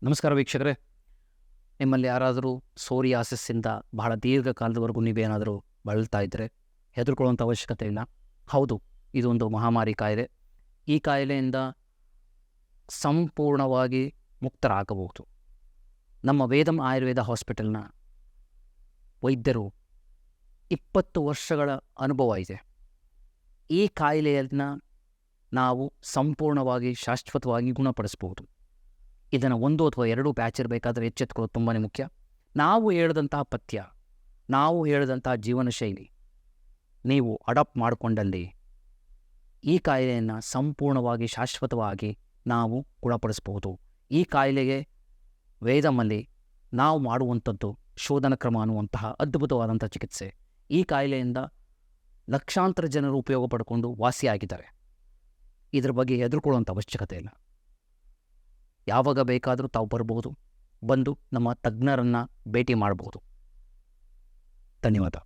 ನಮಸ್ಕಾರ ವೀಕ್ಷಕರೇ. ನಿಮ್ಮಲ್ಲಿ ಯಾರಾದರೂ ಸೋರಿಯಾಸಿಸ್ಸಿಂದ ಬಹಳ ದೀರ್ಘಕಾಲದವರೆಗೂ ನೀವೇನಾದರೂ ಬಳಲ್ತಾ ಇದ್ದರೆ ಹೆದರ್ಕೊಳ್ಳುವಂಥ ಅವಶ್ಯಕತೆ ಇಲ್ಲ. ಹೌದು, ಇದೊಂದು ಮಹಾಮಾರಿ ಕಾಯಿಲೆ. ಈ ಕಾಯಿಲೆಯಿಂದ ಸಂಪೂರ್ಣವಾಗಿ ಮುಕ್ತರಾಗಬಹುದು. ನಮ್ಮ ವೇದಂ ಆಯುರ್ವೇದ ಹಾಸ್ಪಿಟಲ್ನ ವೈದ್ಯರು 20 ವರ್ಷಗಳ ಅನುಭವ ಇದೆ. ಈ ಕಾಯಿಲೆಯನ್ನು ನಾವು ಸಂಪೂರ್ಣವಾಗಿ ಶಾಶ್ವತವಾಗಿ ಗುಣಪಡಿಸ್ಬೋದು. ಇದನ್ನು 1 ಅಥವಾ 2 ಬ್ಯಾಚ್ ಇರಬೇಕಾದ್ರೆ ಎಚ್ಚೆತ್ಕೊಳ್ಳೋದು ತುಂಬಾ ಮುಖ್ಯ. ನಾವು ಹೇಳಿದಂತಹ ಪಥ್ಯ, ನಾವು ಹೇಳಿದಂತಹ ಜೀವನ ಶೈಲಿ ನೀವು ಅಡಾಪ್ಟ್ ಮಾಡಿಕೊಂಡಲ್ಲಿ ಈ ಕಾಯಿಲೆಯನ್ನು ಸಂಪೂರ್ಣವಾಗಿ ಶಾಶ್ವತವಾಗಿ ನಾವು ಗುಣಪಡಿಸ್ಬೋದು. ಈ ಕಾಯಿಲೆಗೆ ವೇದಮಲ್ಲಿ ನಾವು ಮಾಡುವಂಥದ್ದು ಶೋಧನ ಕ್ರಮ ಅನ್ನುವಂತಹ ಅದ್ಭುತವಾದಂಥ ಚಿಕಿತ್ಸೆ. ಈ ಕಾಯಿಲೆಯಿಂದ ಲಕ್ಷಾಂತರ ಜನರು ಉಪಯೋಗ ಪಡ್ಕೊಂಡು ವಾಸಿಯಾಗಿದ್ದಾರೆ. ಇದರ ಬಗ್ಗೆ ಹೆದರ್ಕೊಳ್ಳುವಂಥ ಅವಶ್ಯಕತೆ ಇಲ್ಲ. ಯಾವಾಗ ಬೇಕಾದರೂ ತಾವು ಬರಬಹುದು, ಬಂದು ನಮ್ಮ ತಜ್ಞರನ್ನು ಭೇಟಿ ಮಾಡಬಹುದು. ಧನ್ಯವಾದ.